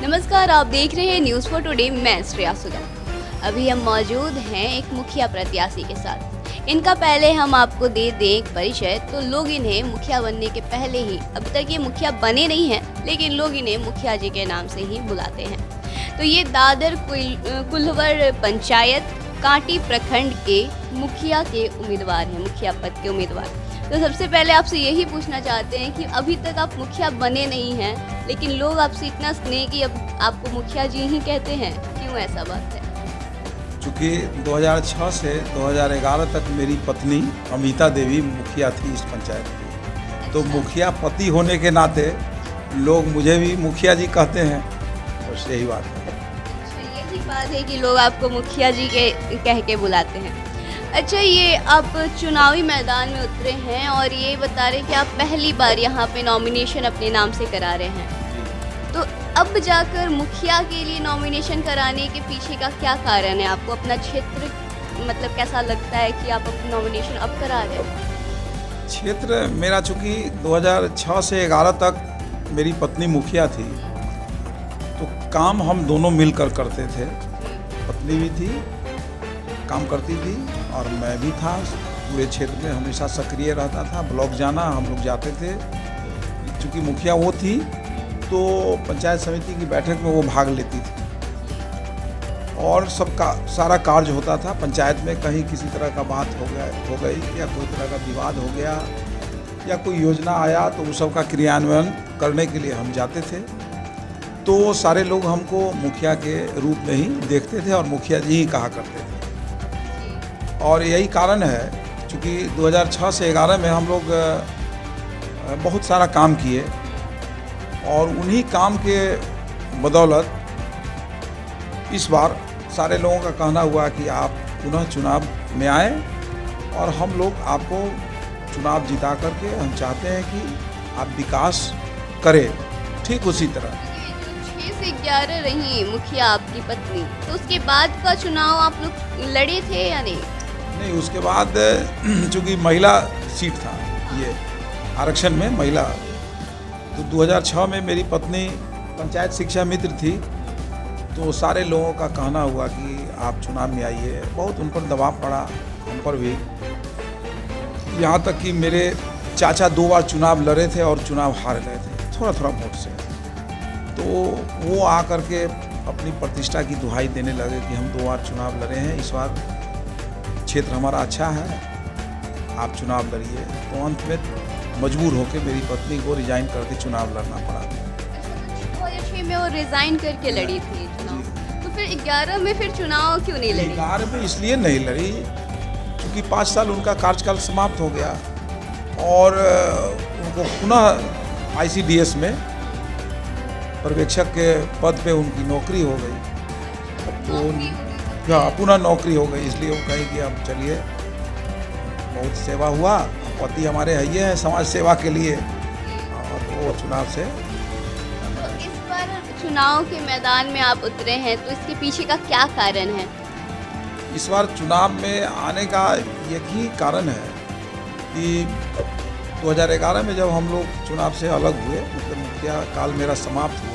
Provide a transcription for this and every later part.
नमस्कार, आप देख रहे हैं न्यूज़ फॉर टुडे। मैं श्रेया सुगम। अभी हम मौजूद हैं एक मुखिया प्रत्याशी के साथ। इनका पहले हम आपको दे दें एक परिचय। तो लोग इन्हें मुखिया बनने के पहले ही, अब तक ये मुखिया बने नहीं हैं, लेकिन लोग इन्हें मुखिया जी के नाम से ही बुलाते हैं। तो ये दादर कुल्हवर पंचायत कांटी प्रखंड के मुखिया के उम्मीदवार हैं, मुखिया पद के उम्मीदवार। तो सबसे पहले आपसे यही पूछना चाहते हैं कि अभी तक आप मुखिया बने नहीं हैं, लेकिन लोग आपसे इतना स्नेह कि अब आपको मुखिया जी ही कहते हैं, क्यों ऐसा बात है? चूँकि 2006 से 2011 तक मेरी पत्नी अमिता देवी मुखिया थी इस पंचायत की, तो मुखिया पति होने के नाते लोग मुझे भी मुखिया जी कहते हैं, बस यही बात है। अच्छा, यही बात है कि लोग आपको मुखिया जी के कह के बुलाते हैं। अच्छा, ये आप चुनावी मैदान में उतरे हैं और ये बता रहे हैं कि आप पहली बार यहाँ पे नॉमिनेशन अपने नाम से करा रहे हैं। तो अब जाकर मुखिया के लिए नॉमिनेशन कराने के पीछे का क्या कारण है? आपको अपना क्षेत्र मतलब कैसा लगता है कि आप अपनी नॉमिनेशन अब करा रहे हैं? क्षेत्र मेरा चूँकि 2006 से 11 तक मेरी पत्नी मुखिया थी, तो काम हम दोनों मिलकर करते थे। पत्नी भी थी, काम करती थी, और मैं भी था। पूरे क्षेत्र में हमेशा सक्रिय रहता था। ब्लॉक जाना, हम लोग जाते थे। चूँकि मुखिया वो थी, तो पंचायत समिति की बैठक में वो भाग लेती थी और सबका सारा कार्य होता था। पंचायत में कहीं किसी तरह का बात हो गई या कोई तरह का विवाद हो गया या कोई योजना आया, तो उस सब का क्रियान्वयन करने के लिए हम जाते थे। तो सारे लोग हमको मुखिया के रूप में ही देखते थे और मुखिया जी ही कहा करते थे। और यही कारण है, चूँकि 2006 से 11 में हम लोग बहुत सारा काम किए, और उन्हीं काम के बदौलत इस बार सारे लोगों का कहना हुआ कि आप पुनः चुनाव में आए और हम लोग आपको चुनाव जिता करके हम चाहते हैं कि आप विकास करें। ठीक उसी तरह 6 से 11 रही मुखिया आपकी पत्नी, तो उसके बाद का चुनाव आप लोग लड़े थे या नहीं? नहीं, उसके बाद चूँकि महिला सीट था, ये आरक्षण में महिला, तो 2006 में मेरी पत्नी पंचायत शिक्षा मित्र थी, तो सारे लोगों का कहना हुआ कि आप चुनाव में आइए। बहुत उन पर दबाव पड़ा, हम पर भी। यहाँ तक कि मेरे चाचा 2 बार चुनाव लड़े थे और चुनाव हार गए थे, थोड़ा थोड़ा वोट से। तो वो आकर के अपनी प्रतिष्ठा की दुहाई देने लगे कि हम 2 बार चुनाव लड़े हैं, इस बार क्षेत्र हमारा अच्छा है, आप चुनाव लड़िए। तो अंत में मजबूर होकर मेरी पत्नी को रिजाइन करके चुनाव लड़ना पड़ा। 2006 में वो रिजाइन करके लड़ी थी चुनाव, तो फिर 11 में फिर चुनाव क्यों नहीं लड़ी? 11 में इसलिए नहीं लड़ी क्योंकि 5 साल उनका कार्यकाल समाप्त हो गया और उनको पुनः ICDS में पर्यवेक्षक के पद पे उनकी नौकरी हो गई। तो पुनः नौकरी हो गई, इसलिए वो कही कि अब चलिए, बहुत सेवा हुआ, पति हमारे है हैं समाज सेवा के लिए, और वो चुनाव से। तो इस बार चुनाव के मैदान में आप उतरे हैं, तो इसके पीछे का क्या कारण है? इस बार चुनाव में आने का यही कारण है कि 2011 में जब हम लोग चुनाव से अलग हुए, मतलब मुखिया काल मेरा समाप्त हुआ,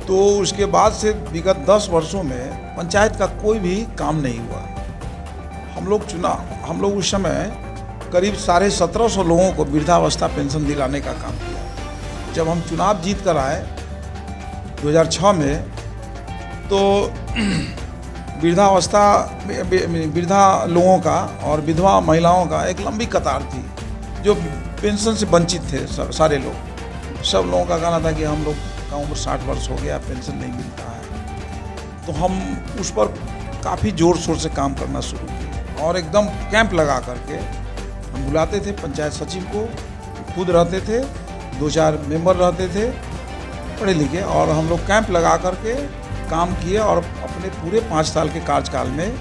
तो उसके बाद से विगत 10 वर्षों में पंचायत का कोई भी काम नहीं हुआ। हम लोग उस समय करीब 1750 लोगों को वृद्धावस्था पेंशन दिलाने का काम किया। जब हम चुनाव जीत कर आए 2006 में, तो वृद्धा लोगों का और विधवा महिलाओं का एक लंबी कतार थी जो पेंशन से वंचित थे। सारे लोग, सब लोगों का कहना था कि हम लोग का उम्र 60 वर्ष हो गया, पेंशन नहीं मिलता है। तो हम उस पर काफ़ी ज़ोर शोर से काम करना शुरू किए और एकदम कैंप लगा करके हम बुलाते थे। पंचायत सचिव को खुद रहते थे, 2-4 मेंबर रहते थे पढ़े लिखे, और हम लोग कैंप लगा करके काम किए और अपने पूरे 5 साल के कार्यकाल में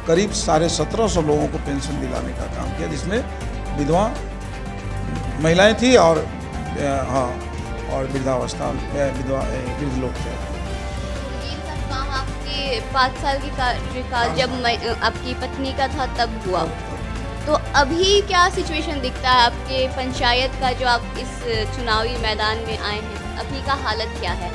करीब 1750 लोगों को पेंशन दिलाने का काम किया, जिसमें विधवा महिलाएं थी और वृद्धावस्था वृद्ध लोग थे। ये सब काम आपके 5 साल के कार्यकाल जब आपकी पत्नी का था तब हुआ। तो अभी क्या सिचुएशन दिखता है आपके पंचायत का, जो आप इस चुनावी मैदान में आए हैं, अभी का हालत क्या है?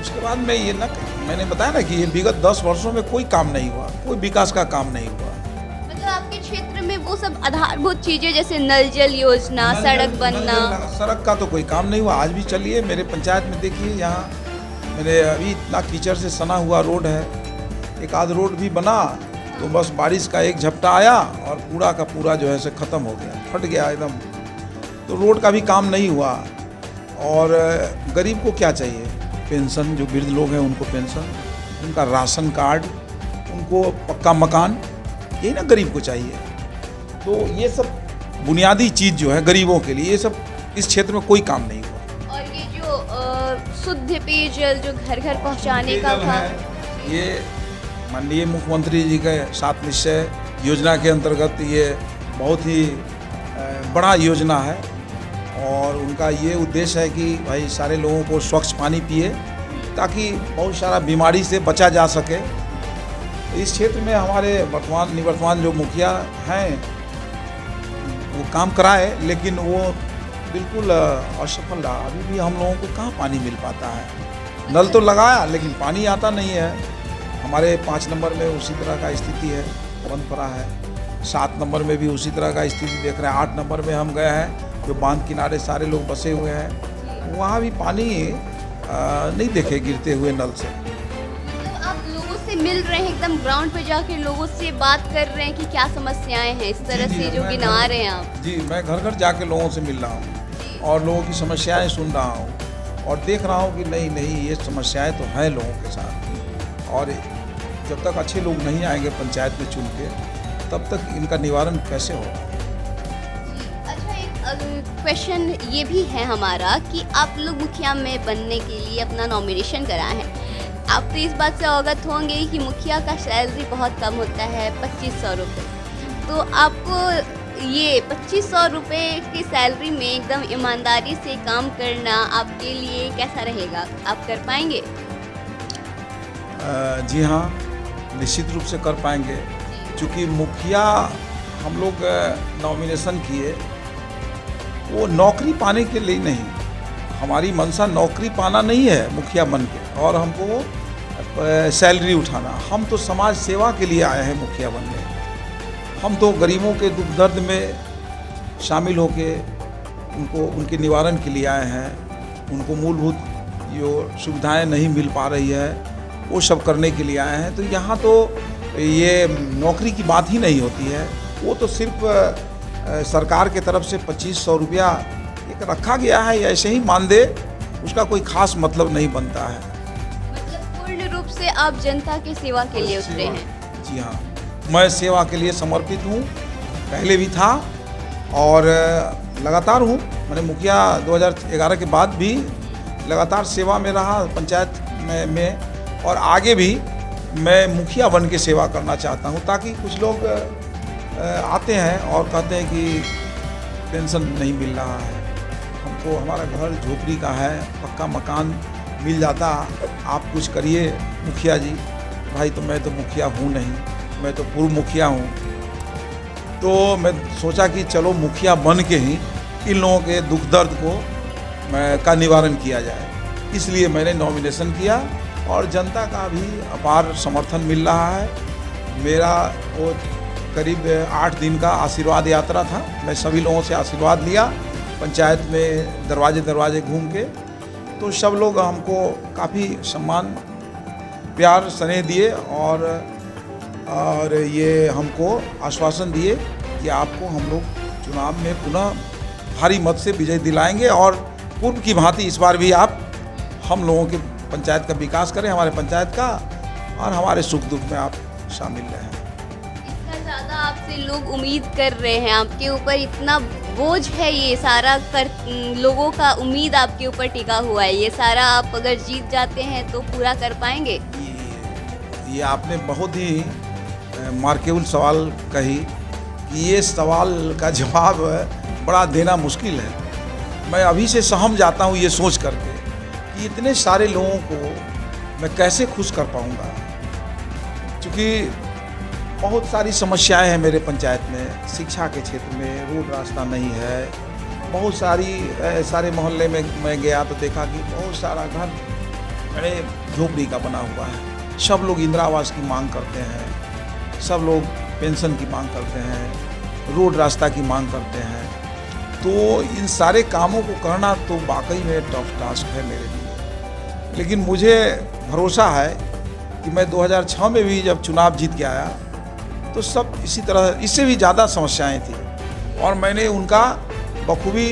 उसके बाद मैंने बताया ना कि ये विगत 10 वर्षों में कोई काम नहीं हुआ, कोई विकास का काम नहीं हुआ। मतलब आपके क्षेत्र में वो सब आधारभूत चीजें जैसे नल जल योजना, सड़क बनना, सड़क का तो कोई काम नहीं हुआ। आज भी चलिए मेरे पंचायत में देखिए, यहाँ मेरे अभी इतना कीचड़ से सना हुआ रोड है, एक आध रोड भी बना तो बस बारिश का एक झपटा आया और पूरा का पूरा जो है से ख़त्म हो गया, फट गया एकदम। तो रोड का भी काम नहीं हुआ। और गरीब को क्या चाहिए? पेंशन, जो वृद्ध लोग हैं उनको पेंशन, उनका राशन कार्ड, उनको पक्का मकान, यही ना गरीब को चाहिए। तो ये सब बुनियादी चीज़ जो है गरीबों के लिए, ये सब इस क्षेत्र में कोई काम नहीं हुआ। और ये जो शुद्ध पेयजल जो घर घर पहुंचाने का पेयजल था, है, ये माननीय मुख्यमंत्री जी के 7 निश्चय योजना के अंतर्गत ये बहुत ही बड़ा योजना है। और उनका ये उद्देश्य है कि भाई सारे लोगों को स्वच्छ पानी पिए, ताकि बहुत सारा बीमारी से बचा जा सके। इस क्षेत्र में हमारे निवर्तमान जो मुखिया हैं वो काम कराए, लेकिन वो बिल्कुल असफल रहा। अभी भी हम लोगों को कहाँ पानी मिल पाता है। नल तो लगाया लेकिन पानी आता नहीं है। हमारे 5 नंबर में उसी तरह का स्थिति है, बंद पड़ा है। 7 नंबर में भी उसी तरह का स्थिति देख रहे हैं। 8 नंबर में हम गए हैं, जो बांध किनारे सारे लोग बसे हुए हैं, वहाँ भी पानी नहीं देखे गिरते हुए नल से। मतलब आप लोगों से मिल रहे हैं, एकदम ग्राउंड पे जाके लोगों से बात कर रहे हैं कि क्या समस्याएं हैं, इस तरह जी, से जो गिना रहे हैं आप। जी, मैं घर घर जाके लोगों से मिल रहा हूँ और लोगों की समस्याएं सुन रहा हूँ और देख रहा हूँ कि नहीं ये समस्याएं तो हैं लोगों के साथ। और जब तक अच्छे लोग नहीं आएंगे पंचायत में चुन के, तब तक इनका निवारण कैसे होगा। अच्छा, एक क्वेश्चन ये भी है हमारा कि आप लोग मुखिया में बनने के लिए अपना नॉमिनेशन कराए हैं। आप तो इस बात से अवगत होंगे कि मुखिया का सैलरी बहुत कम होता है, 2500 रुपये। तो आपको ये 2500 रुपये की सैलरी में एकदम ईमानदारी से काम करना आपके लिए कैसा रहेगा? आप कर पाएंगे? जी हाँ, निश्चित रूप से कर पाएंगे। क्योंकि मुखिया हम लोग नॉमिनेशन किए, वो नौकरी पाने के लिए नहीं। हमारी मंशा नौकरी पाना नहीं है मुखिया बन के और हमको सैलरी उठाना। हम तो समाज सेवा के लिए आए हैं मुखिया बनने। हम तो गरीबों के दुख दर्द में शामिल होके उनके निवारण के लिए आए हैं। उनको मूलभूत जो सुविधाएं नहीं मिल पा रही है वो सब करने के लिए आए हैं। तो यहाँ तो ये नौकरी की बात ही नहीं होती है। वो तो सिर्फ सरकार के तरफ से 2500 रुपया एक रखा गया है, ऐसे ही मान दे, उसका कोई खास मतलब नहीं बनता है। मतलब पूर्ण रूप से आप जनता की सेवा के लिए उतरे हैं? जी हाँ, मैं सेवा के लिए समर्पित हूँ, पहले भी था और लगातार हूँ। मैंने मुखिया 2011 के बाद भी लगातार सेवा में रहा पंचायत में और आगे भी मैं मुखिया बन के सेवा करना चाहता हूँ। ताकि कुछ लोग आते हैं और कहते हैं कि पेंशन नहीं मिल रहा है, हमको हमारा घर झोपड़ी का है, पक्का मकान मिल जाता, आप कुछ करिए मुखिया जी। भाई तो मैं तो मुखिया हूँ नहीं, मैं तो पूर्व मुखिया हूँ। तो मैं सोचा कि चलो मुखिया बन के ही इन लोगों के दुख दर्द का निवारण किया जाए। इसलिए मैंने नॉमिनेशन किया और जनता का भी अपार समर्थन मिल रहा है। मेरा वो करीब 8 दिन का आशीर्वाद यात्रा था। मैं सभी लोगों से आशीर्वाद लिया पंचायत में दरवाजे घूम के। तो सब लोग हमको काफ़ी सम्मान प्यार स्नेह दिए और ये हमको आश्वासन दिए कि आपको हम लोग चुनाव में पुनः भारी मत से विजय दिलाएंगे और पूर्व की भांति इस बार भी आप हम लोगों के पंचायत का विकास करें, हमारे पंचायत का, और हमारे सुख दुख में आप शामिल रहें। इतना ज़्यादा आपसे लोग उम्मीद कर रहे हैं, आपके ऊपर इतना बोझ है, ये सारा लोगों का उम्मीद आपके ऊपर टिका हुआ है। ये सारा आप अगर जीत जाते हैं तो पूरा कर पाएंगे? ये आपने बहुत ही मार्केबल सवाल कही कि ये सवाल का जवाब बड़ा देना मुश्किल है। मैं अभी से सहम जाता हूँ ये सोच करके कि इतने सारे लोगों को मैं कैसे खुश कर पाऊँगा। क्योंकि बहुत सारी समस्याएं हैं मेरे पंचायत में। शिक्षा के क्षेत्र में रोड रास्ता नहीं है। बहुत सारे मोहल्ले में मैं गया तो देखा कि बहुत सारा घर बड़े झोपड़ी का बना हुआ है। सब लोग इंदिरा आवास की मांग करते हैं, सब लोग पेंशन की मांग करते हैं, रोड रास्ता की मांग करते हैं। तो इन सारे कामों को करना तो वाकई में टफ टास्क है मेरे लिए। लेकिन मुझे भरोसा है कि मैं 2006 में भी जब चुनाव जीत के आया तो सब इसी तरह, इससे भी ज़्यादा समस्याएं थी और मैंने उनका बखूबी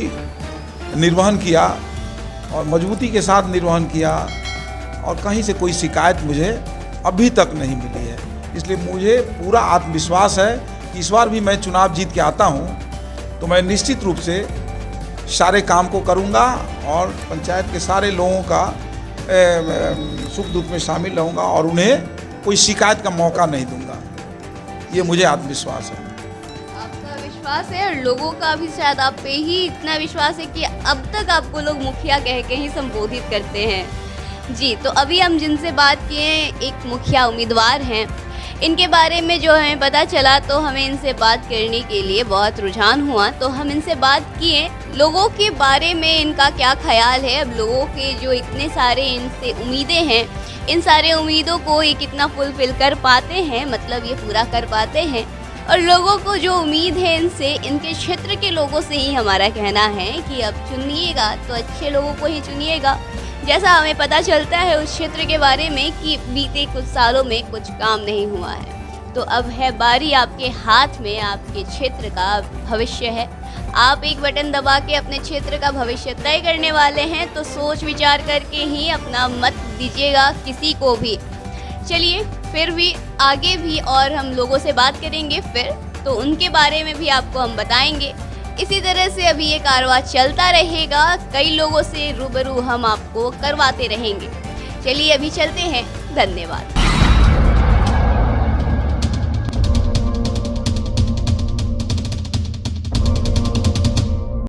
निर्वहन किया और मजबूती के साथ निर्वहन किया और कहीं से कोई शिकायत मुझे अभी तक नहीं मिली है। इसलिए मुझे पूरा आत्मविश्वास है कि इस बार भी मैं चुनाव जीत के आता हूं तो मैं निश्चित रूप से सारे काम को करूंगा और पंचायत के सारे लोगों का सुख दुख में शामिल रहूंगा और उन्हें कोई शिकायत का मौका नहीं दूंगा। ये मुझे आत्मविश्वास है। आपका विश्वास है और लोगों का भी शायद आप पे ही इतना विश्वास है कि अब तक आपको लोग मुखिया कह के ही संबोधित करते हैं। जी, तो अभी हम जिनसे बात किए एक मुखिया उम्मीदवार हैं, इनके बारे में जो हमें पता चला तो हमें इनसे बात करने के लिए बहुत रुझान हुआ, तो हम इनसे बात किए लोगों के बारे में, इनका क्या ख्याल है। अब लोगों के जो इतने सारे इनसे उम्मीदें हैं, इन सारे उम्मीदों को ये कितना फुलफिल कर पाते हैं, मतलब ये पूरा कर पाते हैं। और लोगों को जो उम्मीद है इनसे, इनके क्षेत्र के लोगों से ही हमारा कहना है कि अब चुनिएगा तो अच्छे लोगों को ही चुनिएगा। जैसा हमें पता चलता है उस क्षेत्र के बारे में कि बीते कुछ सालों में कुछ काम नहीं हुआ है, तो अब है बारी आपके हाथ में, आपके क्षेत्र का भविष्य है। आप एक बटन दबा के अपने क्षेत्र का भविष्य तय करने वाले हैं, तो सोच विचार करके ही अपना मत दीजिएगा किसी को भी। चलिए फिर भी आगे भी और हम लोगों से बात करेंगे फिर, तो उनके बारे में भी आपको हम बताएंगे। इसी तरह से अभी ये कारवां चलता रहेगा, कई लोगों से रूबरू हम आपको करवाते रहेंगे। चलिए अभी चलते हैं, धन्यवाद।